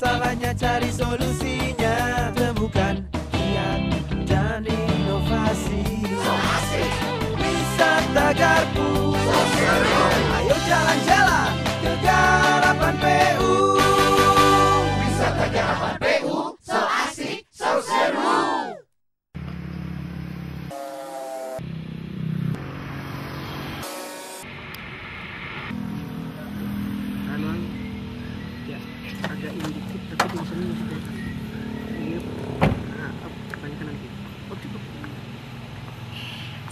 masalahnya cari solusinya. Temukan kiat dan inovasi. So asik. Wisata Garpu. So seru. Ayo jalan-jalan ke Garapan PU. Wisata Garapan PU. So asik, so seru. Agak ini dikit tapi di sini masih kelihatan. Kebanyakan nanti.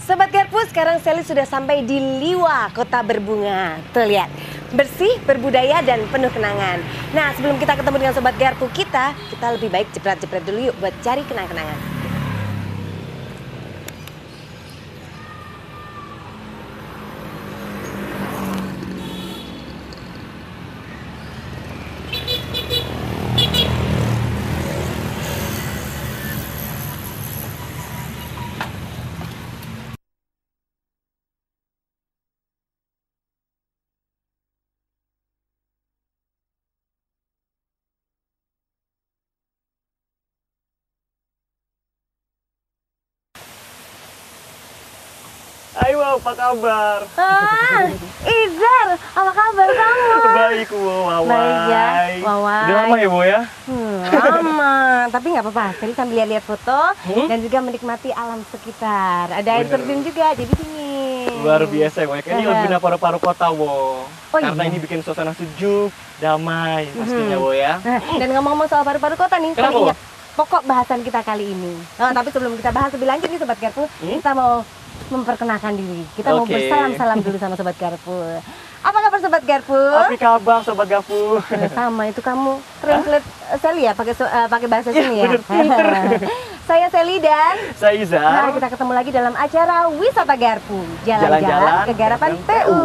Sobat Garpu, sekarang Sally sudah sampai di Liwa, kota berbunga. Tuh lihat, bersih, berbudaya dan penuh kenangan. Nah, sebelum kita ketemu dengan Sobat Garpu kita lebih baik jepret-jepret dulu yuk buat cari kenang-kenangan. Ayo, apa kabar? Izar, apa kabar kamu? Baik, Wawai. Baik ya, Wawai. Udah lama ya, Bu ya? Lama, tapi nggak apa-apa. Sally sambil lihat-lihat foto dan juga menikmati alam sekitar. Ada air terjun juga, jadi dingin. Luar biasa, Bu. Ini lebih paru-paru kota, Bu. Karena iya? ini bikin suasana sejuk, damai pastinya, Bu ya. Dan ngomong-ngomong soal paru-paru kota nih, Kenapa, Sally ingat pokok bahasan kita kali ini. Tapi sebelum kita bahas lebih lanjut nih Sobat Garpu, kita mau memperkenalkan diri. Kita mau bersalam-salam dulu sama Sobat Garpu. Apa kabar Sobat Garpu? Apa kabar Sobat Garpu? Sama itu kamu translate Sally ya pakai bahasa sini ya. Bener. Saya Sally dan Saya Izar. nah, kita ketemu lagi dalam acara Wisata Garpu, jalan-jalan ke Garapan PU.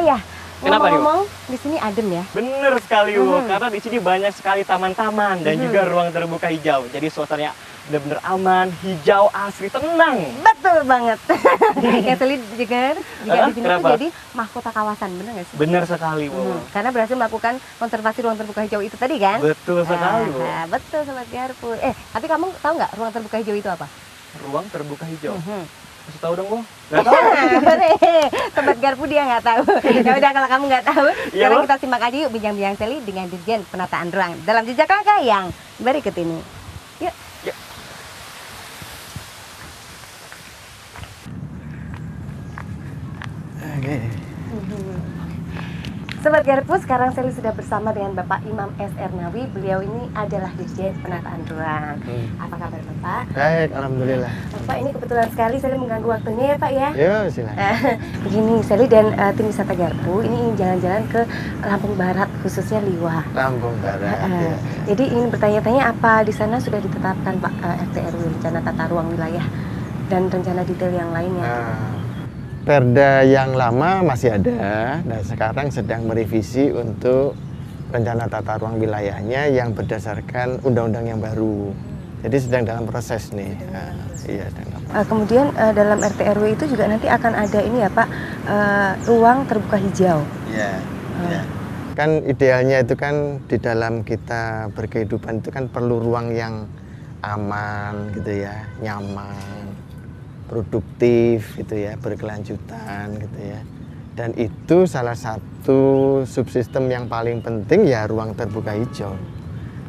Ya, Kenapa nih, Bu? ngomong-ngomong di sini adem ya. Bener sekali, Bu. Karena di sini banyak sekali taman-taman dan juga ruang terbuka hijau. Jadi suasananya benar-benar aman, hijau, asri, tenang. Betul banget. Ya Sally juga di sini tuh Kenapa? jadi mahkota kawasan, bener nggak sih? Bener sekali, Bu. Karena berhasil melakukan konservasi ruang terbuka hijau itu tadi kan? Betul sekali, Bu. Betul Sobat Garpu. Tapi kamu tahu nggak ruang terbuka hijau itu apa? Ruang terbuka hijau. Kasih tahu dong, Bu. Sobat Garpu dia nggak tahu. Ya udah kalau kamu nggak tahu, Iya, sekarang Bu. kita simak aja yuk bincang-bincang Sally dengan Dirjen Penataan Ruang dalam jejak langkah yang berikut ini. Yuk. Oke. Sobat Garpu, sekarang Sally sudah bersama dengan Bapak Imam S. Ernawi. Beliau ini adalah Dirjen Penataan Ruang. Apa kabar Bapak? Baik, alhamdulillah. Bapak ini kebetulan sekali Sally mengganggu waktunya ya Pak ya. Yo, silakan. Begini, Sally dan tim wisata Garpu ini ingin jalan-jalan ke Lampung Barat, khususnya Liwa. Lampung Barat. Ya. Jadi ingin bertanya-tanya apa di sana sudah ditetapkan Pak RT RW rencana tata ruang wilayah dan rencana detail yang lainnya. Perda yang lama masih ada, dan sekarang sedang merevisi untuk rencana tata ruang wilayahnya yang berdasarkan undang-undang yang baru. Jadi sedang dalam proses nih. Iya, Kemudian dalam RT RW itu juga nanti akan ada ini ya Pak, ruang terbuka hijau. Iya. Kan idealnya itu kan di dalam kita berkehidupan itu kan perlu ruang yang aman gitu ya, nyaman, produktif gitu ya, berkelanjutan gitu ya. Dan itu salah satu subsistem yang paling penting ya ruang terbuka hijau.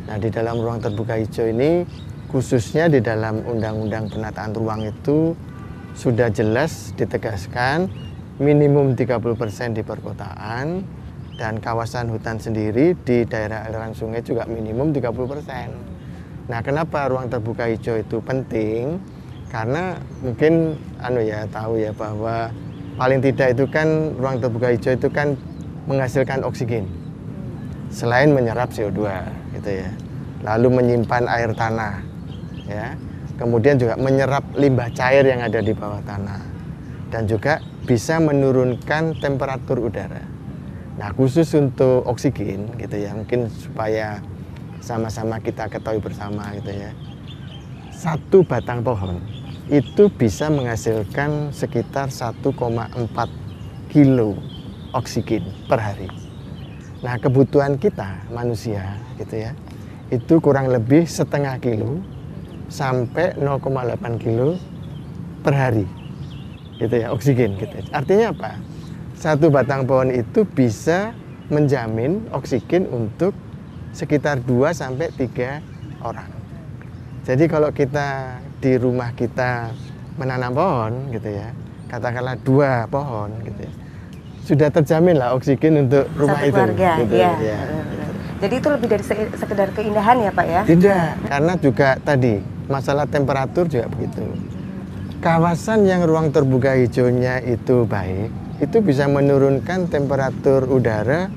Nah, di dalam ruang terbuka hijau ini khususnya di dalam Undang-Undang Penataan Ruang itu sudah jelas ditegaskan minimum 30% di perkotaan dan kawasan hutan sendiri di daerah aliran sungai juga minimum 30%. Nah, kenapa ruang terbuka hijau itu penting? Karena mungkin tahu ya bahwa paling tidak itu kan ruang terbuka hijau itu kan menghasilkan oksigen selain menyerap CO2 gitu ya, lalu menyimpan air tanah ya, kemudian juga menyerap limbah cair yang ada di bawah tanah dan juga bisa menurunkan temperatur udara. Nah, khusus untuk oksigen gitu ya, mungkin supaya sama-sama kita ketahui bersama gitu ya, satu batang pohon itu bisa menghasilkan sekitar 1,4 kilo oksigen per hari. Nah, kebutuhan kita manusia gitu ya, itu kurang lebih setengah kilo sampai 0,8 kilo per hari, gitu ya, oksigen gitu. Artinya apa? Satu batang pohon itu bisa menjamin oksigen untuk sekitar 2 sampai 3 orang. Jadi kalau kita di rumah kita menanam pohon gitu ya, katakanlah 2 pohon gitu ya, sudah terjamin lah oksigen untuk rumah Satu itu. keluarga, Gitu, iya. ya. Jadi itu lebih dari sekedar keindahan ya Pak ya? Tidak, karena juga tadi masalah temperatur juga begitu. Kawasan yang ruang terbuka hijaunya itu baik, itu bisa menurunkan temperatur udara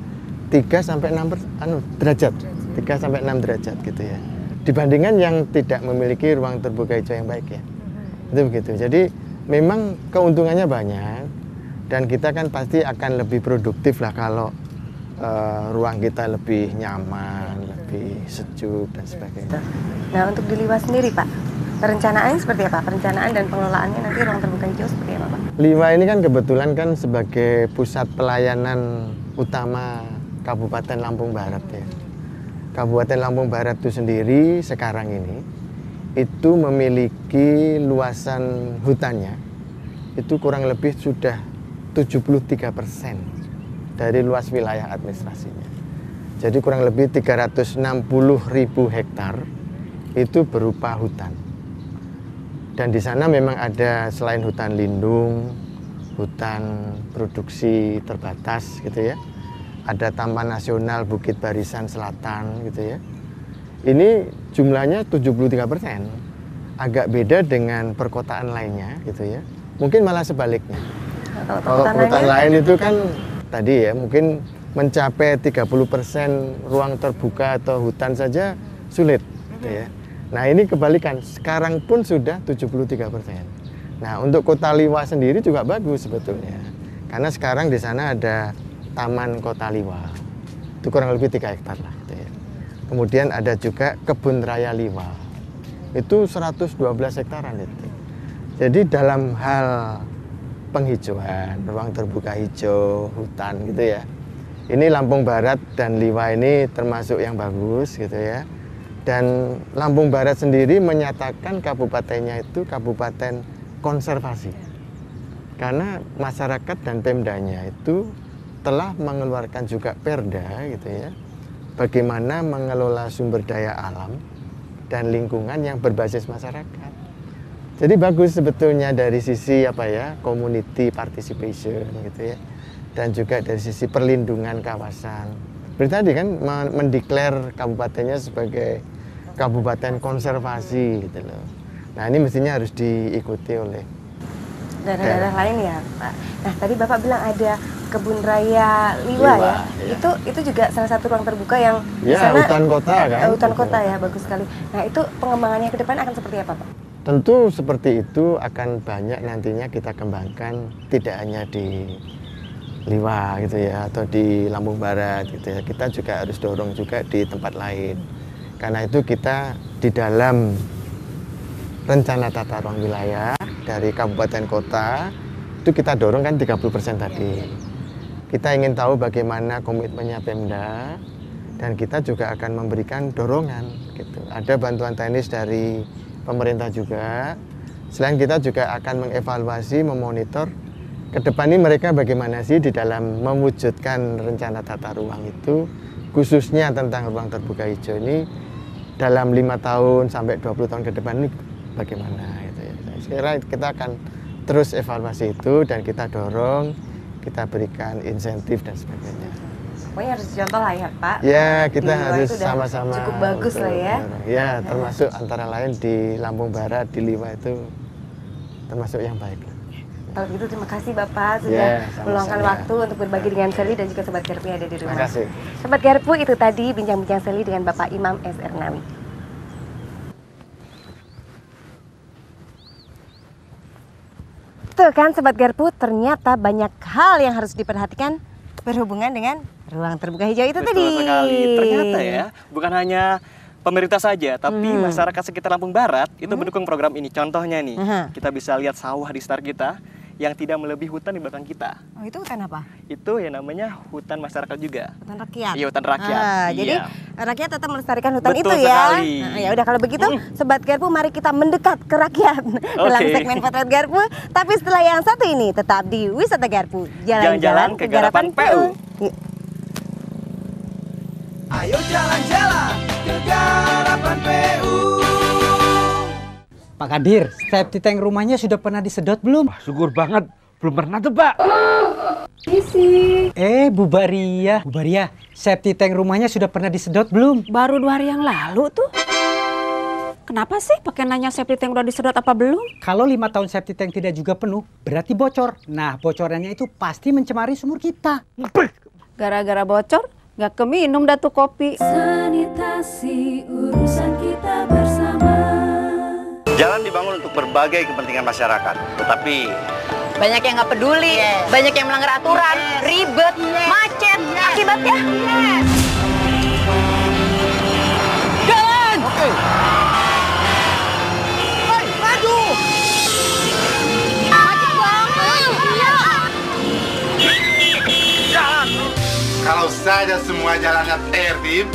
3 sampai 6 derajat. 3 sampai 6 derajat gitu ya. Dibandingkan yang tidak memiliki ruang terbuka hijau yang baik ya. Itu begitu. Jadi memang keuntungannya banyak dan kita kan pasti akan lebih produktif lah kalau ruang kita lebih nyaman, lebih sejuk dan sebagainya. Nah untuk di Liwa sendiri Pak, perencanaannya seperti apa? Perencanaan dan pengelolaannya nanti ruang terbuka hijau seperti apa Pak? Liwa ini kan kebetulan kan sebagai pusat pelayanan utama Kabupaten Lampung Barat ya. Kabupaten Lampung Barat itu sendiri sekarang ini itu memiliki luasan hutannya itu kurang lebih sudah 73% dari luas wilayah administrasinya. Jadi kurang lebih 360.000 hektar itu berupa hutan. Dan di sana memang ada selain hutan lindung, hutan produksi terbatas gitu ya. Ada Taman Nasional Bukit Barisan Selatan gitu ya. Ini jumlahnya 73%. Agak beda dengan perkotaan lainnya gitu ya. Mungkin malah sebaliknya. Kalau perkotaan lain itu kan tadi ya mungkin mencapai 30% ruang terbuka atau hutan saja sulit gitu ya. Nah ini kebalikan, sekarang pun sudah 73%. Nah untuk Kota Liwa sendiri juga bagus sebetulnya. Karena sekarang di sana ada Taman Kota Liwa, itu kurang lebih 3 hektar lah gitu ya. Kemudian ada juga Kebun Raya Liwa, itu 112 hektaran itu. Jadi dalam hal penghijauan, ruang terbuka hijau, hutan gitu ya. Ini Lampung Barat dan Liwa ini termasuk yang bagus gitu ya. Dan Lampung Barat sendiri menyatakan kabupatennya itu kabupaten konservasi. Karena masyarakat dan Pemdanya itu telah mengeluarkan juga perda gitu ya. Bagaimana mengelola sumber daya alam dan lingkungan yang berbasis masyarakat. Jadi bagus sebetulnya dari sisi apa ya, community participation gitu ya. Dan juga dari sisi perlindungan kawasan. Seperti tadi kan mendeklar kabupatennya sebagai kabupaten konservasi gitu loh. Nah, ini mestinya harus diikuti oleh daerah-daerah lain ya, Pak. Nah, tadi Bapak bilang ada Kebun Raya Liwa ya. Ya. Itu juga salah satu ruang terbuka yang di ya, sana hutan kota kan. Hutan kota ya, bagus sekali. Nah, itu pengembangannya ke depan akan seperti apa, Pak? Tentu seperti itu akan banyak nantinya kita kembangkan, tidak hanya di Liwa gitu ya atau di Lampung Barat gitu ya. Kita juga harus dorong juga di tempat lain. Karena itu kita di dalam rencana tata ruang wilayah dari kabupaten kota itu kita dorong kan 30% tadi. Kita ingin tahu bagaimana komitmennya Pemda dan kita juga akan memberikan dorongan gitu. Ada bantuan teknis dari pemerintah juga. Selain kita juga akan mengevaluasi, memonitor ke depan ini mereka bagaimana sih di dalam mewujudkan rencana tata ruang itu, khususnya tentang ruang terbuka hijau ini dalam 5 tahun sampai 20 tahun ke depan ini bagaimana gitu ya. Saya kira kita akan terus evaluasi itu dan kita dorong, kita berikan insentif dan sebagainya. Pokoknya harus contoh lah ya Pak. Ya, kita Liwa harus itu udah sama-sama. cukup bagus lah ya. Ya, termasuk antara lain di Lampung Barat, di Liwa itu termasuk yang baik. Kalau begitu terima kasih Bapak sudah sama-sama. meluangkan waktu untuk berbagi dengan Seli dan juga Sobat Garpu yang ada di rumah. Terima kasih. Sobat Garpu, itu tadi bincang-bincang Seli dengan Bapak Imam S. Ernawi. Tuh kan Sobat Garpu, ternyata banyak hal yang harus diperhatikan berhubungan dengan ruang terbuka hijau itu Betul tadi. sekali. Ternyata ya, bukan hanya pemerintah saja, tapi masyarakat sekitar Lampung Barat itu mendukung program ini. Contohnya nih, kita bisa lihat sawah di sekitar kita yang tidak melebihi hutan di belakang kita. Oh, itu hutan apa? Itu yang namanya hutan masyarakat juga. Hutan rakyat. Iya, hutan rakyat. Jadi Iya. rakyat tetap melestarikan hutan Betul itu ya. sekali. Nah, ya udah kalau begitu, Sobat Garpu, mari kita mendekat ke rakyat dalam segmen Potret Garpu. Tapi setelah yang satu ini tetap di Wisata Garpu, jalan-jalan ke Garapan PU. Yuk. Ayo jalan-jalan ke Garapan PU. Pak Kadir, safety tank rumahnya sudah pernah disedot belum? Syukur banget, belum pernah tuh Pak. Bu Baria. Bu Baria, safety tank rumahnya sudah pernah disedot belum? Baru 2 hari yang lalu tuh. Kenapa sih pakai nanya safety tank udah disedot apa belum? Kalau 5 tahun safety tank tidak juga penuh, berarti bocor. Nah, bocorannya itu pasti mencemari sumur kita. Gara-gara bocor, nggak keminum dah tuh kopi. Sanitasi urusan kita bersama. Jalan dibangun untuk berbagai kepentingan masyarakat, tetapi banyak yang nggak peduli, banyak yang melanggar aturan, ribet, macet, akibatnya. Jalan! Oke. Hai, maju! Macet banget! Jalan! Kalau saja semua jalannya tertib,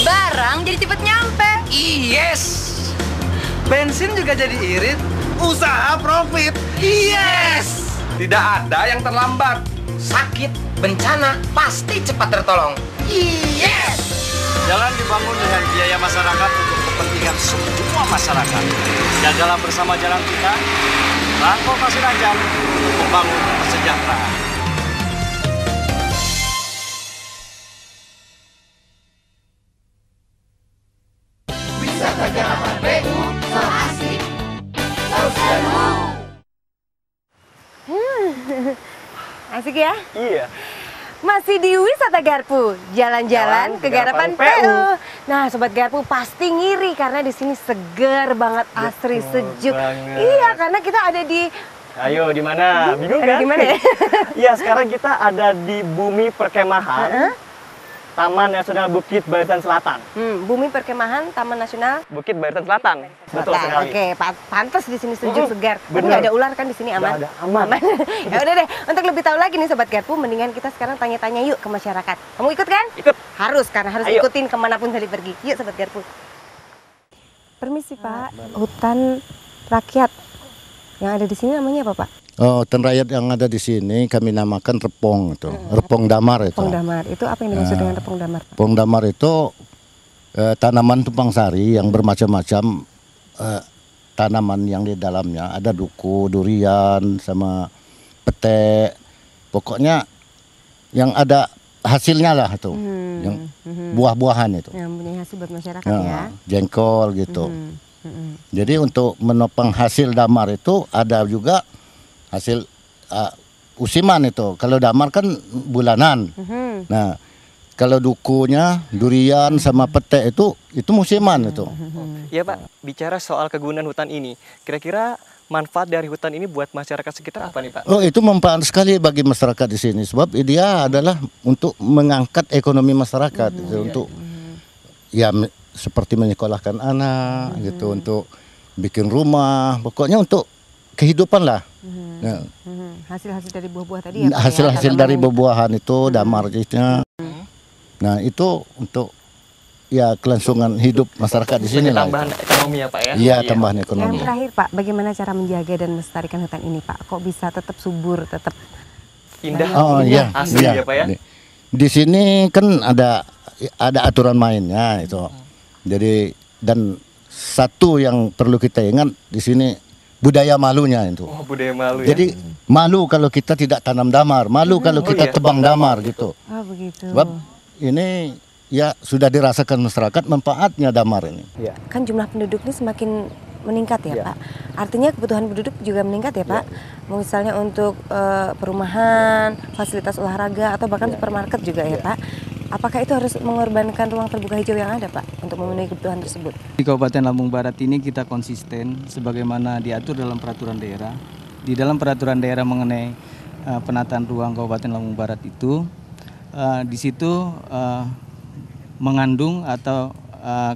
Barang jadi cepet nyampe. Yes! Bensin juga jadi irit. usaha profit. Yes! Tidak ada yang terlambat. Sakit, bencana, pasti cepat tertolong. Yes! Jalan dibangun dengan biaya masyarakat untuk kepentingan semua masyarakat. Jagalah bersama jalan kita, transportasi lancar untuk membangun kesejahteraan. Wisata Garapan PU, so asik, so seru. Asik ya? Iya. Masih di Wisata Garpu, jalan-jalan ke Garapan PU. Nah, Sobat Garpu pasti ngiri karena di sini seger banget, asri, sejuk. Iya, karena kita ada di... Ayo, di mana? Bingung kan? Di mana ya? Iya, sekarang kita ada di Bumi Perkemahan, Taman Nasional Bukit Barisan Selatan. Bumi Perkemahan Taman Nasional Bukit Barisan Selatan. Betul sekali. Oke, pantas di sini sejuk segar. Tapi bener. nggak ada ular kan di sini, aman? Nggak ada, aman. Ya udah deh, untuk lebih tahu lagi nih Sobat Garpu, mendingan kita sekarang tanya-tanya yuk ke masyarakat. Kamu ikut kan? Ikut. Harus, karena harus Ayo. ikutin kemanapun Sally pergi. Yuk Sobat Garpu. Permisi Pak, hutan rakyat yang ada di sini namanya apa Pak? Oh, hutan rakyat yang ada di sini kami namakan repong itu, repong damar itu. Repong damar, itu apa yang dimaksud dengan repong damar Pak? Repong damar itu tanaman tumpang sari yang bermacam-macam tanaman yang di dalamnya. Ada duku, durian, sama pete. Pokoknya yang ada hasilnya lah itu, yang buah-buahan itu. Yang punya hasil buat masyarakat ya. Jengkol gitu. Jadi untuk menopang hasil damar itu ada juga hasil usiman itu. Kalau damar kan bulanan. Nah, kalau dukunya, durian sama pete itu musiman itu. Ya Pak, bicara soal kegunaan hutan ini, kira-kira manfaat dari hutan ini buat masyarakat sekitar apa nih Pak? Oh, itu manfaat sekali bagi masyarakat di sini. Sebab dia adalah untuk mengangkat ekonomi masyarakat, gitu, untuk ya seperti menyekolahkan anak, gitu, untuk bikin rumah, pokoknya untuk kehidupan lah. Nah, hasil-hasil dari buah-buah tadi ya Pak? hasil-hasil dari buah-buahan itu damarnya. Nah, itu untuk ya kelangsungan hidup masyarakat di sini lah. Tambahan ekonomi ya Pak ya? Iya, tambahan ekonomi. Yang terakhir Pak, bagaimana cara menjaga dan melestarikan hutan ini Pak? Kok bisa tetap subur, tetap Indah. Oh iya, Asli iya. ya Pak ya? Di sini kan ada aturan mainnya itu. Jadi dan satu yang perlu kita ingat di sini budaya malunya itu. Oh, budaya malu ya. Jadi malu kalau kita tidak tanam damar, malu kalau kita tebang damar gitu. Oh begitu. Sebab ini ya sudah dirasakan masyarakat manfaatnya damar ini. Kan jumlah penduduk ini semakin meningkat ya Pak. Artinya kebutuhan penduduk juga meningkat ya Pak. Misalnya untuk perumahan, fasilitas olahraga atau bahkan supermarket juga ya Pak. Apakah itu harus mengorbankan ruang terbuka hijau yang ada Pak untuk memenuhi kebutuhan tersebut? Di Kabupaten Lampung Barat ini kita konsisten sebagaimana diatur dalam peraturan daerah. Di dalam peraturan daerah mengenai penataan ruang Kabupaten Lampung Barat itu, di situ mengandung atau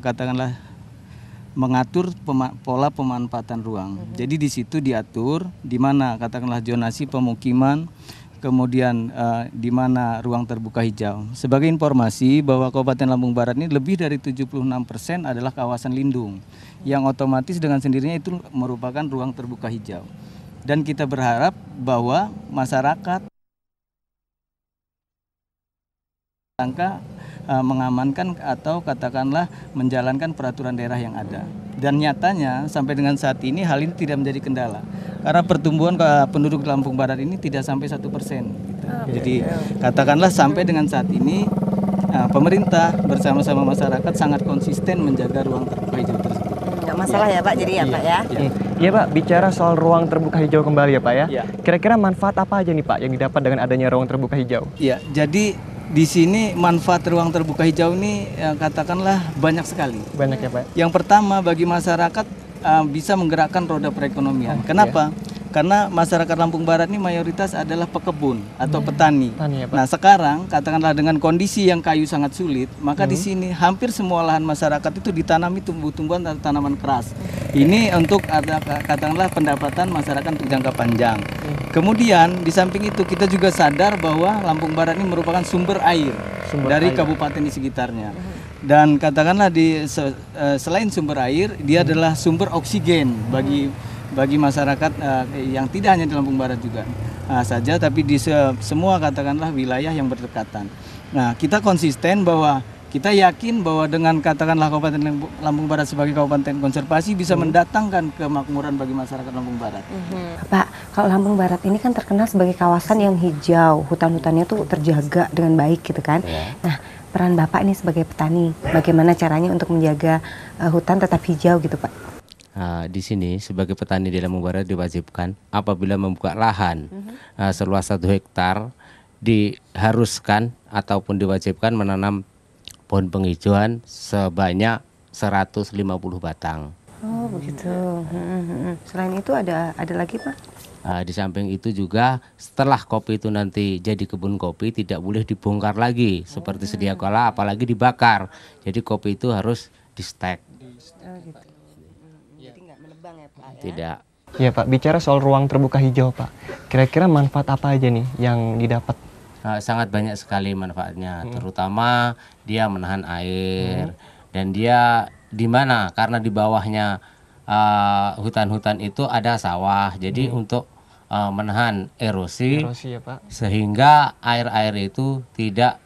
katakanlah mengatur pola pemanfaatan ruang. Jadi di situ diatur di mana katakanlah zonasi pemukiman, kemudian di mana ruang terbuka hijau. Sebagai informasi bahwa Kabupaten Lampung Barat ini lebih dari 76% adalah kawasan lindung, yang otomatis dengan sendirinya itu merupakan ruang terbuka hijau. Dan kita berharap bahwa masyarakat mengamankan atau katakanlah menjalankan peraturan daerah yang ada. Dan nyatanya sampai dengan saat ini hal ini tidak menjadi kendala karena pertumbuhan penduduk Lampung Barat ini tidak sampai 1%. Gitu. Jadi katakanlah sampai dengan saat ini pemerintah bersama-sama masyarakat sangat konsisten menjaga ruang terbuka hijau tersebut. Nggak masalah ya Pak, jadi ya Pak ya. Iya Pak, bicara soal ruang terbuka hijau kembali ya Pak ya. Kira-kira manfaat apa aja nih Pak yang didapat dengan adanya ruang terbuka hijau? Iya, jadi di sini manfaat ruang terbuka hijau ini katakanlah banyak sekali. Banyak ya Pak. Yang pertama bagi masyarakat bisa menggerakkan roda perekonomian. Kenapa? Karena masyarakat Lampung Barat ini mayoritas adalah pekebun atau petani. Ya, Pak. Nah sekarang katakanlah dengan kondisi yang kayu sangat sulit, maka di sini hampir semua lahan masyarakat itu ditanami tumbuh-tumbuhan atau tanaman keras. Ini untuk ada katakanlah pendapatan masyarakat untuk jangka panjang. Kemudian di samping itu kita juga sadar bahwa Lampung Barat ini merupakan sumber air dari kabupaten di sekitarnya. Dan katakanlah selain sumber air, dia adalah sumber oksigen bagi masyarakat yang tidak hanya di Lampung Barat juga saja, tapi di semua katakanlah wilayah yang berdekatan. Nah, kita konsisten bahwa kita yakin bahwa dengan katakanlah Kabupaten Lampung Barat sebagai kabupaten konservasi bisa mendatangkan kemakmuran bagi masyarakat Lampung Barat. Pak, kalau Lampung Barat ini kan terkenal sebagai kawasan yang hijau, hutan-hutannya tuh terjaga dengan baik gitu kan. Nah, peran Bapak ini sebagai petani, bagaimana caranya untuk menjaga hutan tetap hijau gitu Pak? Di sini sebagai petani di Lampung Barat diwajibkan apabila membuka lahan seluas 1 hektar diharuskan ataupun diwajibkan menanam pohon penghijauan sebanyak 150 batang. Oh begitu. Selain itu ada lagi Pak? Di samping itu juga setelah kopi itu nanti jadi kebun kopi tidak boleh dibongkar lagi seperti sedia kala, apalagi dibakar. Jadi kopi itu harus di stek. Jadi nggak menebang ya Pak ya? Tidak. Iya Pak, bicara soal ruang terbuka hijau Pak, kira-kira manfaat apa aja nih yang didapat? Sangat banyak sekali manfaatnya, terutama dia menahan air dan dia di mana karena di bawahnya hutan-hutan itu ada sawah, jadi untuk menahan erosi ya, Pak. Sehingga air-air itu tidak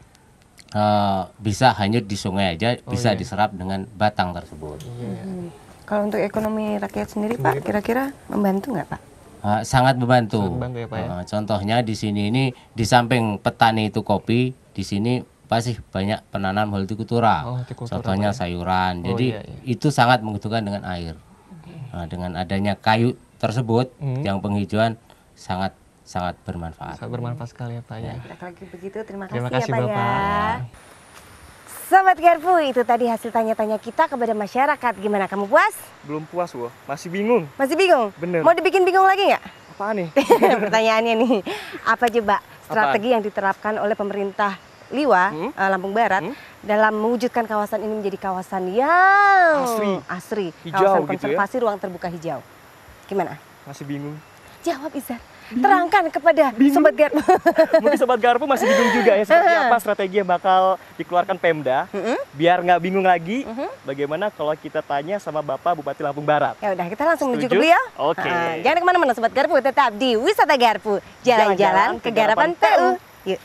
bisa hanyut di sungai aja, bisa diserap dengan batang tersebut. Kalau untuk ekonomi rakyat sendiri Pak, kira-kira membantu nggak Pak? Sangat membantu. Ya, Pak, ya? Contohnya di sini ini di samping petani itu kopi, di sini pasti banyak penanam hortikultura. Contohnya sayuran. Jadi itu sangat membutuhkan dengan air. Dengan adanya kayu tersebut yang penghijauan sangat bermanfaat. Sangat bermanfaat sekali ya Pak ya. Kalau begitu terima kasih ya Pak Bapak. ya. Sobat Garpu, itu tadi hasil tanya-tanya kita kepada masyarakat. Gimana, kamu puas? Belum puas loh, masih bingung. Masih bingung? Bener. Mau dibikin bingung lagi nggak? Apaan nih? Pertanyaannya nih, apa coba strategi yang diterapkan oleh pemerintah Liwa, Lampung Barat, dalam mewujudkan kawasan ini menjadi kawasan yang asri, hijau, kawasan konservasi ruang terbuka hijau. Gimana? Masih bingung. Jawab Izar. Terangkan kepada Sobat Garpu. Mungkin Sobat Garpu masih bingung juga ya seperti apa strategi yang bakal dikeluarkan Pemda biar nggak bingung lagi. Bagaimana kalau kita tanya sama Bapak Bupati Lampung Barat? Ya udah, kita langsung menuju ke beliau. Oke. Jangan kemana-mana Sobat Garpu, tetap di Wisata Garpu, jalan-jalan ke Garapan PU. Yuk.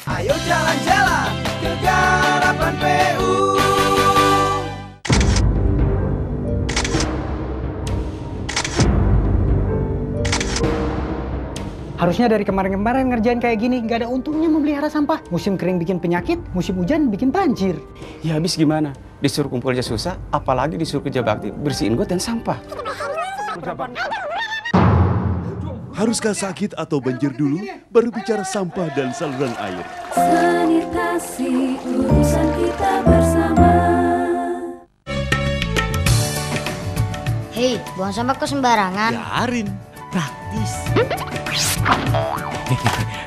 Ayo jalan-jalan ke Garapan PU. Harusnya dari kemarin-kemarin ngerjain kayak gini, nggak ada untungnya memelihara sampah. Musim kering bikin penyakit, musim hujan bikin banjir. Ya habis gimana? Disuruh kumpul aja susah, apalagi disuruh kerja bakti bersihin got dan sampah. Haruskah sakit atau banjir dulu, baru bicara sampah dan saluran air? Sanitasi urusan kita bersama. Hei, buang sampah kok sembarangan? Biarin, praktis.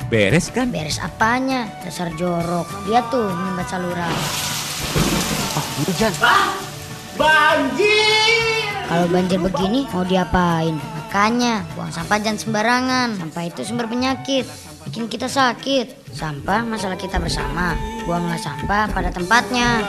Beres kan? Beres apanya? Dasar jorok. Dia tuh nyumbat saluran. Hujan. Banjir! Kalau banjir begini mau diapain? Makanya buang sampah jangan sembarangan. Sampah itu sumber penyakit, bikin kita sakit. Sampah masalah kita bersama. Buanglah sampah pada tempatnya.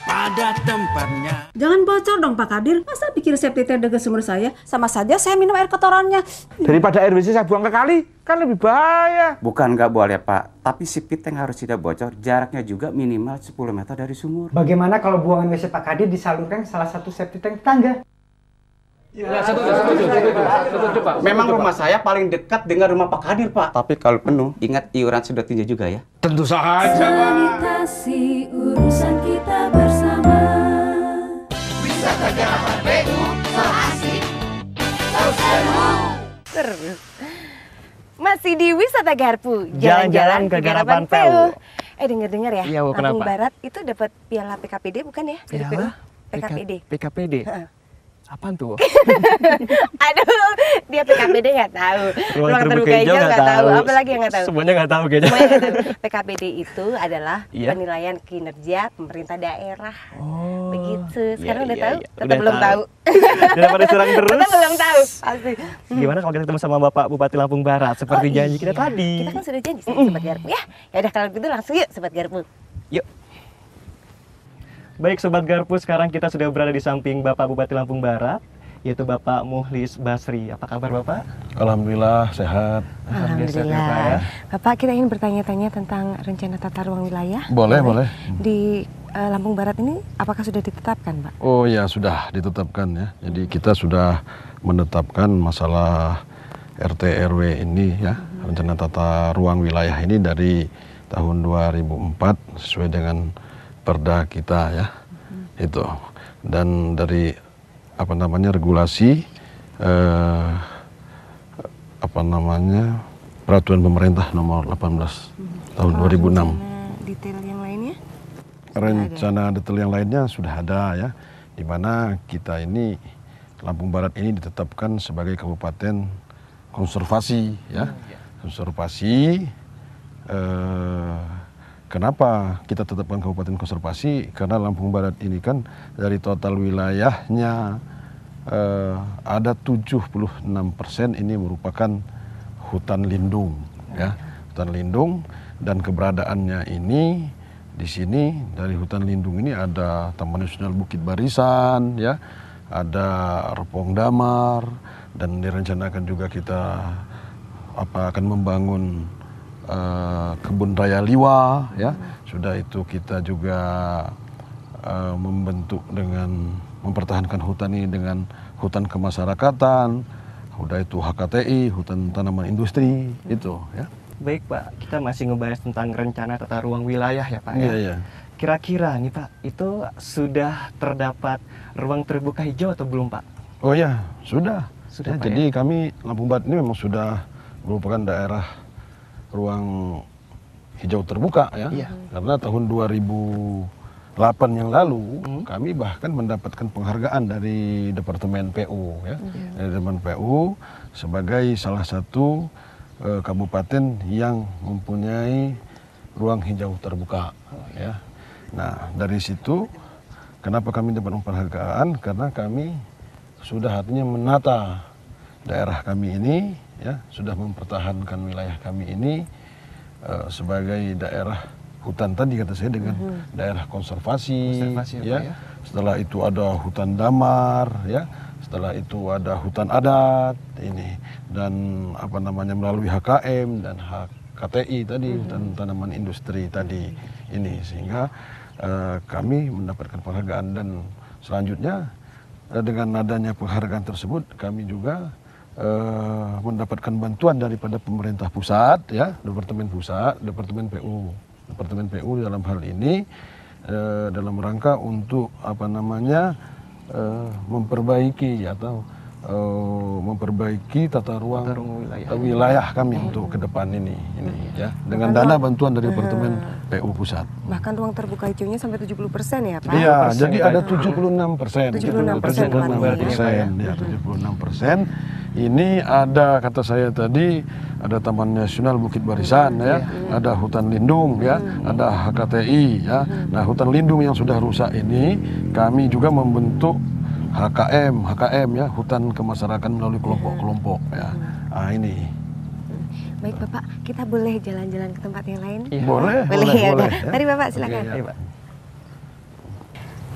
Pada tempatnya. Jangan bocor dong Pak Kadir. Masa bikin septic tank dekat sumur saya? Sama saja saya minum air kotorannya. Daripada air bersih saya buang ke kali, kan lebih bahaya. Bukan nggak boleh Pak, tapi septic tank harus tidak bocor. Jaraknya juga minimal 10 meter dari sumur. Bagaimana kalau buangan WC Pak Kadir disalurkan ke salah satu septic tank tetangga? Ya, setuju, Pak. Memang rumah saya paling dekat dengan rumah Pak Kadir, Pak. Tapi kalau penuh, ingat iuran sudah tinggi juga ya. Tentu saja, Pak. Sanitasi urusan kita bersama. Wisata Garapan PU, so asik, so seru. Terus masih di Wisata Garpu, Jalan-jalan ke Garapan PU. Dengar-dengar ya, Iya, Bu, Lampung kenapa? Barat itu dapat piala PKPD bukan ya? Dari PU? PKPD. PKPD. Apaan tuh? Aduh, dia PKPD nggak tahu. Ruang terbuka hijau nggak tahu. Apa lagi yang nggak tahu? Semuanya nggak tahu kayaknya. Semuanya nggak tahu. PKPD itu adalah Iya. penilaian kinerja pemerintah daerah. Oh, begitu. Sekarang iya, udah iya, tahu? iya. Tetap Udah belum tahu. Daripada serang terus. Tetap belum tahu. Pasti. Gimana kalau kita ketemu sama Bapak Bupati Lampung Barat seperti janji kita tadi? Kita kan sudah janji sama Sobat Garpu ya. Ya udah kalau gitu langsung yuk Sobat Garpu. Yuk. Baik Sobat Garpu, sekarang kita sudah berada di samping Bapak Bupati Lampung Barat, yaitu Bapak Muhlis Basri. Apa kabar Bapak? Alhamdulillah sehat. Alhamdulillah. Bapak, kita ingin bertanya-tanya tentang rencana tata ruang wilayah. Boleh. Di Lampung Barat ini apakah sudah ditetapkan, Pak? Oh ya, sudah ditetapkan ya. Jadi kita sudah menetapkan masalah RT RW ini ya, rencana tata ruang wilayah ini dari tahun 2004 sesuai dengan perda kita ya. Itu. Dan dari regulasi peraturan pemerintah nomor 18 tahun 2006. Detail yang lainnya? Rencana detail yang lainnya sudah ada ya, di mana kita ini Lampung Barat ini ditetapkan sebagai kabupaten konservasi ya. Konservasi. Kenapa kita tetapkan kabupaten konservasi? Karena Lampung Barat ini kan dari total wilayahnya ada 76% ini merupakan hutan lindung ya, hutan lindung, dan keberadaannya ini di sini dari hutan lindung ini ada Taman Nasional Bukit Barisan ya, ada Repong Damar, dan direncanakan juga kita akan membangun kebun raya Liwa ya. Sudah itu kita juga mempertahankan hutan ini dengan hutan kemasyarakatan, udah itu HKTI, hutan tanaman industri itu ya. Baik Pak, kita masih ngebahas tentang rencana tata ruang wilayah ya Pak ya. Iya. Kira-kira nih Pak, itu sudah terdapat ruang terbuka hijau atau belum Pak? Oh ya, sudah. Sudah, Pak, jadi kami Lampung Barat ini memang sudah merupakan daerah ruang hijau terbuka ya. Iya. Karena tahun 2008 yang lalu kami bahkan mendapatkan penghargaan dari Departemen PU ya. Dari Departemen PU sebagai salah satu kabupaten yang mempunyai ruang hijau terbuka ya. Nah, dari situ kenapa kami dapat penghargaan? Karena kami sudah artinya menata daerah kami ini ya, sudah mempertahankan wilayah kami ini sebagai daerah hutan tadi kata saya dengan daerah konservasi ya. Setelah itu ada hutan damar ya, setelah itu ada hutan adat ini, dan melalui HKM dan HKTI tadi, hutan tanaman industri tadi ini, sehingga kami mendapatkan penghargaan. Dan selanjutnya dengan adanya penghargaan tersebut kami juga mendapatkan bantuan daripada pemerintah pusat ya, Departemen PU dalam hal ini dalam rangka untuk memperbaiki atau memperbaiki tata ruang wilayah kami untuk ke depan ini ya, dengan dana bantuan dari Departemen PU pusat. Bahkan ruang terbuka hijaunya sampai 70% ya Pak? Iya, jadi ada 76%. 76%. 76%. Ini ada, kata saya tadi, ada Taman Nasional Bukit Barisan ya, ada hutan lindung ya, ada HKTI ya. Nah, hutan lindung yang sudah rusak ini kami juga membentuk HKM ya, hutan kemasyarakatan melalui kelompok-kelompok ya. Nah, ini. Baik Bapak, kita boleh jalan-jalan ke tempat yang lain? Boleh, Boleh ya. boleh. Udah. Mari Bapak silakan. Oke, ya.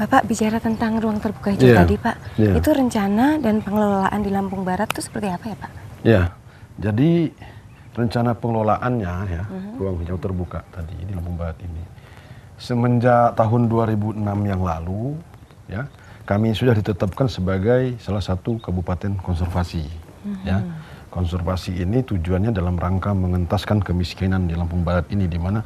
Bapak bicara tentang ruang terbuka hijau tadi Pak, itu rencana dan pengelolaan di Lampung Barat itu seperti apa ya Pak? Ya, jadi rencana pengelolaannya ya, ruang hijau terbuka tadi di Lampung Barat ini. Semenjak tahun 2006 yang lalu ya, kami sudah ditetapkan sebagai salah satu kabupaten konservasi. Ya, konservasi ini tujuannya dalam rangka mengentaskan kemiskinan di Lampung Barat ini, di mana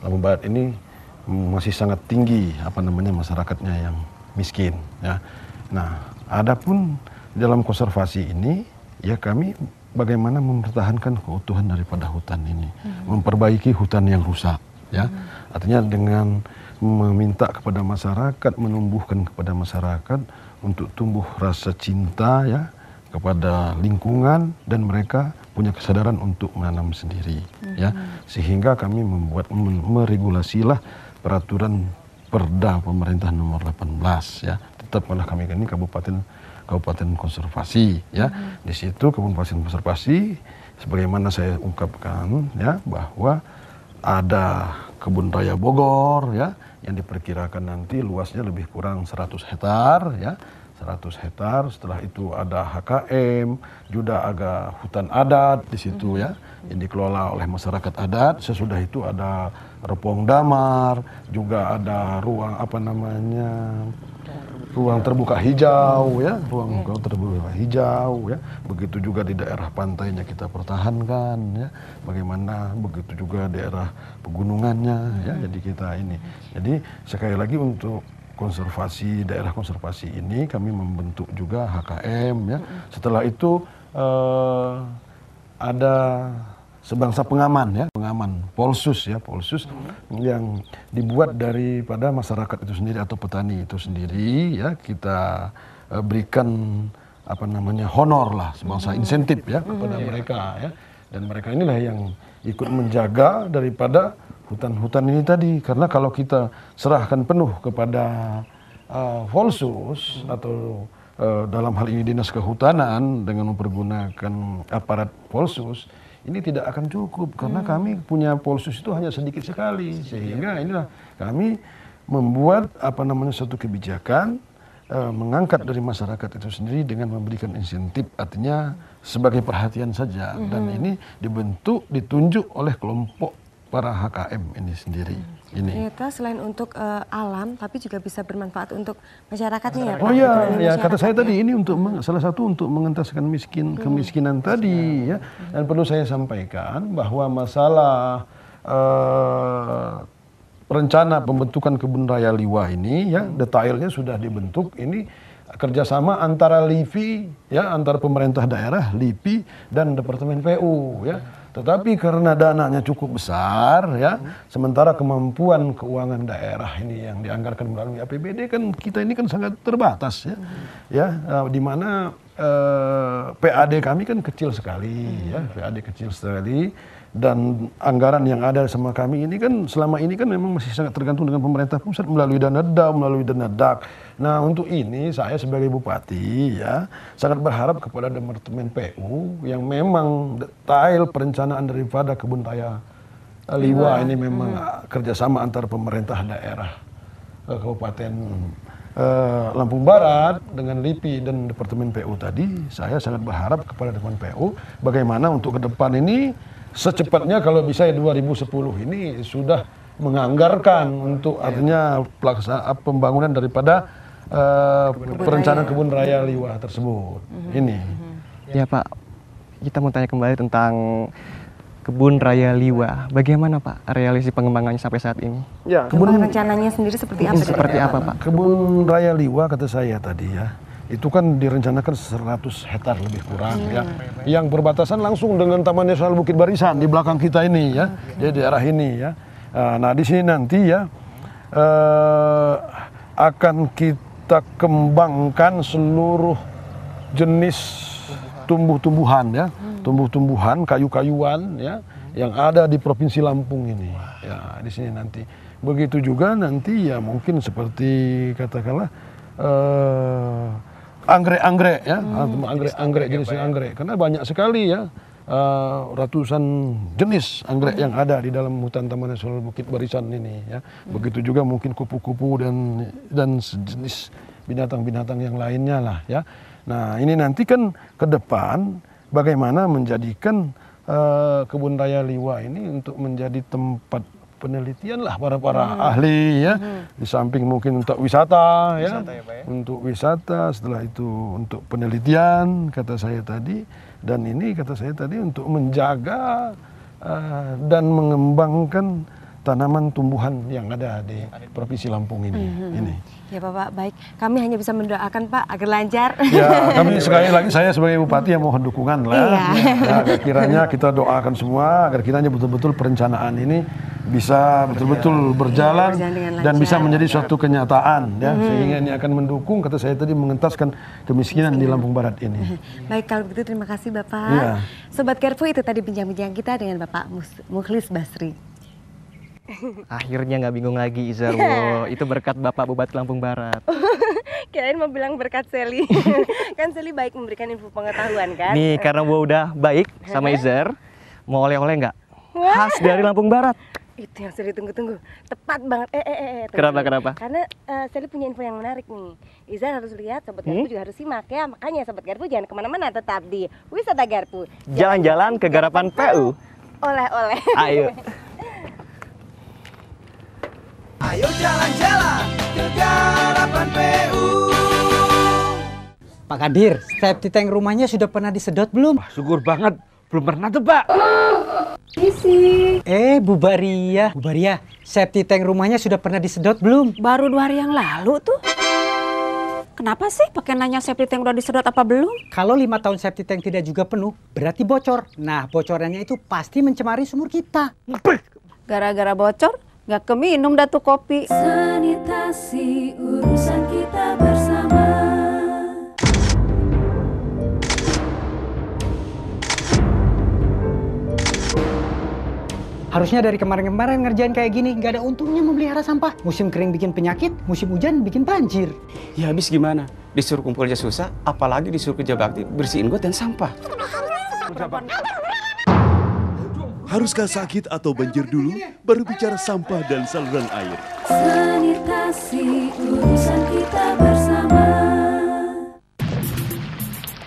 Lampung Barat ini masih sangat tinggi masyarakatnya yang miskin ya. Nah, adapun dalam konservasi ini ya kami bagaimana mempertahankan keutuhan daripada hutan ini, memperbaiki hutan yang rusak ya. Artinya dengan meminta kepada masyarakat, menumbuhkan kepada masyarakat untuk tumbuh rasa cinta ya kepada lingkungan, dan mereka punya kesadaran untuk menanam sendiri ya, sehingga kami membuat meregulasilah peraturan Perda Pemerintah nomor 18 ya, tetaplah kami ini kabupaten konservasi ya. Di situ kabupaten konservasi sebagaimana saya ungkapkan ya, bahwa ada kebun raya Bogor ya yang diperkirakan nanti luasnya lebih kurang 100 hektar ya. 100 hektar, setelah itu ada HKM, juga ada hutan adat di situ ya, yang dikelola oleh masyarakat adat. Sesudah itu ada Repong Damar, juga ada ruang ruang terbuka hijau ya, ruang terbuka hijau ya. Begitu juga di daerah pantainya kita pertahankan ya. Bagaimana begitu juga daerah pegunungannya ya. Jadi kita ini. Jadi sekali lagi untuk konservasi, daerah konservasi ini kami membentuk juga HKM ya. Setelah itu ada sebangsa pengaman ya, pengaman Polsus ya, Polsus yang dibuat daripada masyarakat itu sendiri atau petani itu sendiri ya. Kita berikan honor lah, sebangsa insentif ya kepada mereka ya. Dan mereka inilah yang ikut menjaga daripada hutan-hutan ini tadi, karena kalau kita serahkan penuh kepada Polsus atau dalam hal ini Dinas Kehutanan dengan mempergunakan aparat Polsus, ini tidak akan cukup karena kami punya Polsus itu hanya sedikit sekali, sehingga inilah kami membuat satu kebijakan mengangkat dari masyarakat itu sendiri dengan memberikan insentif, artinya sebagai perhatian saja, dan ini ditunjuk oleh kelompok para HKM ini sendiri. Ternyata selain untuk alam, tapi juga bisa bermanfaat untuk masyarakatnya ya Pak? Oh iya, ya kata saya tadi ini untuk salah satu untuk mengentaskan kemiskinan tadi ya. Dan perlu saya sampaikan bahwa masalah rencana pembentukan kebun raya Liwa ini ya, detailnya sudah dibentuk. Ini kerjasama antara LIPI ya, antara pemerintah daerah, LIPI dan Departemen PU ya. Tetapi karena dananya cukup besar ya, sementara kemampuan keuangan daerah ini yang dianggarkan melalui APBD kan kita ini kan sangat terbatas ya, di mana PAD kami kan kecil sekali ya, PAD kecil sekali, dan anggaran yang ada sama kami ini kan selama ini kan memang masih sangat tergantung dengan pemerintah pusat melalui dana DAM, melalui dana DAK. Nah, untuk ini saya sebagai bupati ya sangat berharap kepada Departemen PU yang memang detail perencanaan daripada kebun raya Liwa ini memang kerjasama antar pemerintah daerah Kabupaten Lampung Barat dengan LIPI dan Departemen PU tadi. Saya sangat berharap kepada Departemen PU bagaimana untuk ke depan ini secepatnya kalau bisa 2010 ini sudah menganggarkan untuk artinya pembangunan daripada perencanaan kebun raya Liwa tersebut. Ini. Ya Pak, kita mau tanya kembali tentang kebun raya Liwa. Bagaimana Pak realisasi pengembangannya sampai saat ini? Ya, rencananya sendiri seperti apa? Seperti apa Pak? Kebun raya Liwa kata saya tadi ya, itu kan direncanakan 100 hektar lebih kurang ya, yang berbatasan langsung dengan Taman Nasional Bukit Barisan di belakang kita ini ya, di daerah ini ya. Nah, di sini nanti ya akan kita kembangkan seluruh jenis tumbuh-tumbuhan ya, tumbuh-tumbuhan, kayu-kayuan ya yang ada di Provinsi Lampung ini. Ya, di sini nanti. Begitu juga nanti ya mungkin seperti katakanlah anggrek-anggrek ya, anggrek-anggrek jenis anggrek. Karena banyak sekali ya ratusan jenis anggrek yang ada di dalam hutan Taman Nasional Bukit Barisan ini ya. Begitu juga mungkin kupu-kupu dan sejenis binatang-binatang yang lainnya lah ya. Nah, ini nanti kan ke depan bagaimana menjadikan Kebun Raya Liwa ini untuk menjadi tempat penelitian lah para ahli ya. Di samping mungkin untuk wisata ya, untuk wisata, setelah itu untuk penelitian kata saya tadi, dan ini kata saya tadi untuk menjaga dan mengembangkan tanaman tumbuhan yang ada di Provinsi Lampung ini. Ya Bapak, baik. Kami hanya bisa mendoakan Pak agar lancar. Ya, kami sekali lagi saya sebagai bupati yang mohon dukungan lah. Iya. Ya, agar kiranya kita doakan semua agar kiranya betul-betul perencanaan ini bisa betul-betul berjalan dan bisa menjadi suatu kenyataan ya, sehingga ini akan mendukung kata saya tadi mengentaskan kemiskinan di Lampung Barat ini. Baik, kalau begitu terima kasih Bapak. Iya. Sobat Garpu, itu tadi bincang-bincang kita dengan Bapak Mukhlis Basri. Akhirnya nggak bingung lagi Izarwo. Itu berkat Bapak Bupati Lampung Barat. Kirain mau bilang berkat Sally. Kan Sally baik memberikan info pengetahuan kan. Nih karena gua udah baik sama Izar, mau oleh-oleh nggak? Khas dari Lampung Barat. Itu yang Sally tunggu-tunggu. Tepat banget. Kenapa? Karena Sally punya info yang menarik nih. Izar harus lihat, Sobat Garpu juga harus simak ya. Makanya Sobat Garpu jangan kemana-mana, tetap di Wisata Garpu. Jalan-jalan ke Garapan PU. Oleh-oleh. Ayo. Ayo jalan-jalan ke Garapan PU. Pak Kadir, safety tank rumahnya sudah pernah disedot belum? Syukur banget, belum pernah tuh Pak. Isi. Bu Baria, safety tank rumahnya sudah pernah disedot belum? Baru 2 hari yang lalu tuh. Kenapa sih pakai nanya safety tank udah disedot apa belum? Kalau 5 tahun safety tank tidak juga penuh, berarti bocor. Nah, bocorannya itu pasti mencemari sumur kita. Gara-gara bocor, nggak keminum dah tuh kopi. Sanitasi urusan kita bersama. Harusnya dari kemarin-kemarin ngerjain kayak gini, nggak ada untungnya memelihara sampah. Musim kering bikin penyakit, musim hujan bikin banjir. Ya habis gimana? Disuruh kumpul aja susah, apalagi disuruh kerja bakti bersihin got dan sampah. Haruskah sakit atau banjir dulu, baru bicara sampah dan saluran air? Sanitasi urusan kita bersama.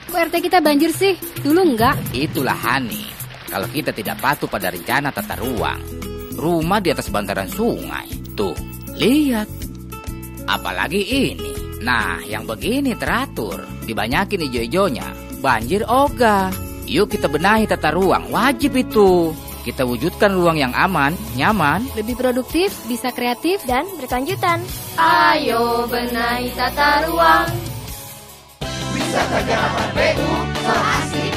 Kok RT kita banjir sih? Dulu enggak. Itulah Hani. Kalau kita tidak patuh pada rencana tata ruang, rumah di atas bantaran sungai. Tuh, lihat. Apalagi ini. Nah, yang begini teratur. Dibanyakin ijo-ijonya. Banjir ogah. Yuk kita benahi tata ruang. Wajib itu. Kita wujudkan ruang yang aman, nyaman, lebih produktif, bisa kreatif, dan berkelanjutan. Ayo benahi tata ruang. Wisata Garapan PU, so asik,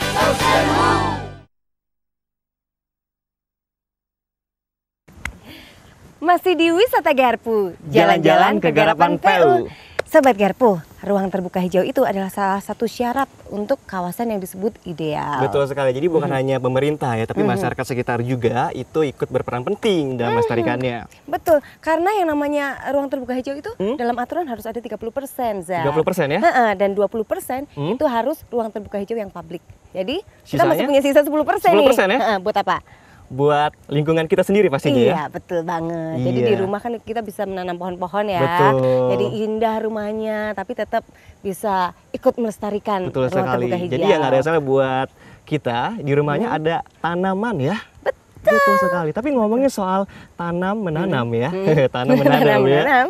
so seru. Masih di Wisata Garpu, jalan-jalan ke Garapan PU. Sobat Garpu, ruang terbuka hijau itu adalah salah satu syarat untuk kawasan yang disebut ideal. Betul sekali, jadi bukan hanya pemerintah ya, tapi masyarakat sekitar juga itu ikut berperan penting dalam melestarikannya. Betul, karena yang namanya ruang terbuka hijau itu dalam aturan harus ada 30%, Zah. 30% ya? Dan 20% itu harus ruang terbuka hijau yang publik. Jadi kita sisanya? masih punya sisa 10% nih. 10% ya? Buat apa? Buat lingkungan kita sendiri pastinya ya? Iya, betul banget. Jadi Iya. di rumah kan kita bisa menanam pohon-pohon ya. Betul. Jadi indah rumahnya, tapi tetap bisa ikut melestarikan Betul ruang sekali. terbuka hijau. Jadi ya nggak ada salah buat kita di rumahnya ada tanaman ya. Betul sekali. Tapi ngomongin soal tanam menanam ya, tanam menanam ya.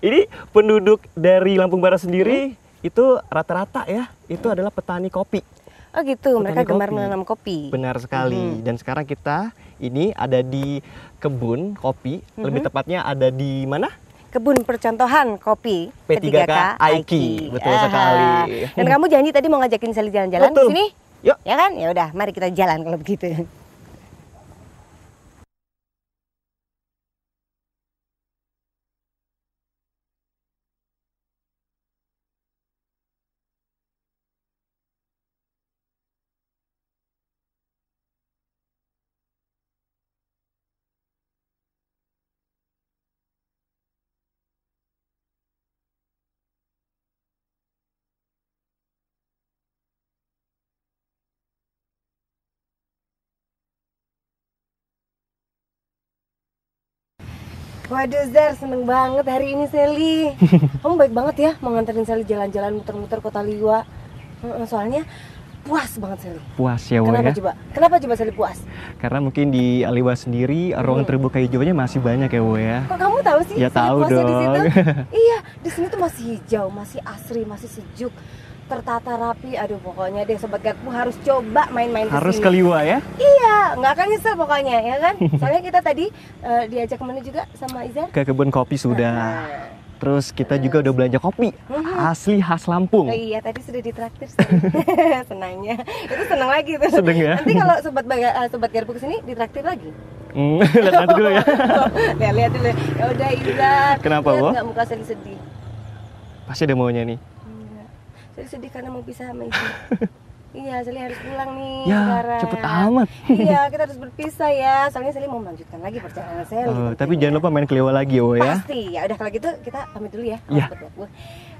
Ini penduduk dari Lampung Barat sendiri itu rata-rata ya, itu adalah petani kopi. Oh gitu, mereka Petani gemar kopi. menanam kopi. Benar sekali. Dan sekarang kita ini ada di kebun kopi, lebih tepatnya ada di mana? Kebun Percontohan Kopi P3K Aiki. Betul sekali. Dan kamu janji tadi mau ngajakin Sally jalan-jalan ke Betul. sini? Yuk. Ya kan? Ya udah, mari kita jalan kalau begitu. Waduh Zar, seneng banget hari ini Sally. Kamu baik banget ya mau nganterin Sally jalan-jalan muter-muter kota Liwa. Soalnya puas banget Sally. Puas ya, Wo Kenapa ya? coba? Kenapa coba Sally puas? Karena mungkin di Liwa sendiri ruang terbuka hijaunya masih banyak ya, Wo ya. Kok kamu tahu sih? Ya Sally tahu puasnya dong. Di situ? Iya, di sini tuh masih hijau, masih asri, masih sejuk, tertata rapi. Aduh pokoknya deh Sobat Garpu harus coba main-main ke Harus sini. ke Liwa ya? Iya, nggak akan nyesel pokoknya ya kan. Soalnya kita tadi diajak kemana juga sama Izar? Ke kebun kopi sudah. Terus kita juga udah belanja kopi asli khas Lampung. Oh iya, tadi sudah ditraktir. Senangnya. Itu senang lagi tuh. Seneng ya? Nanti kalau Sobat Garpu kesini ditraktir lagi. Lihat nanti dulu ya. Lihat dulu. Ya udah Izar. Kenapa, Lihat Wo? nggak muka sedih-sedih? Pasti ada maunya nih. Sedih karena mau pisah sama Izar. Iya, Sally harus pulang nih Ya, sekarang. cepet amat. Iya, kita harus berpisah ya. Soalnya Sally mau melanjutkan lagi perjalanan Sally. Tapi jangan lupa main ke Liwa lagi, Wo ya. Pasti. Ya udah kalau gitu kita pamit dulu ya. Iya.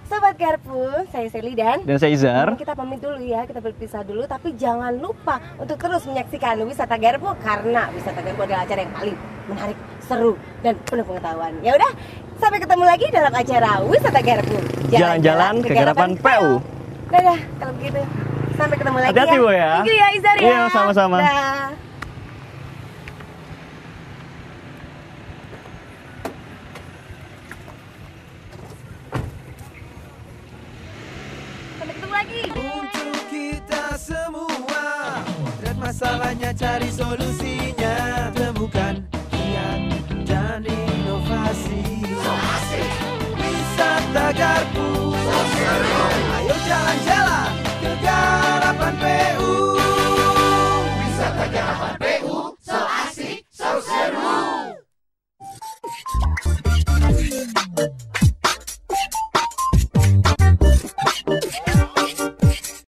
Sobat Garpu, saya Sally dan saya Izar. Kita pamit dulu ya, kita berpisah dulu. Tapi jangan lupa untuk terus menyaksikan Wisata Garpu karena Wisata Garpu adalah acara yang paling menarik, seru, dan penuh pengetahuan. Ya udah, sampai ketemu lagi dalam acara Wisata Garpu. Jalan-jalan ke Garapan PU. Dadah, kalau begitu. Sampai ketemu lagi Hati-hati, ya. Wo ya. Thank you ya Izar ya. Iya, sama-sama. Dah. Sampai ketemu lagi. Untuk kita semua, dan masalahnya cari solusinya. Temukan niat dan inovasi. Wisata Garpu, ayo jalan-jalan.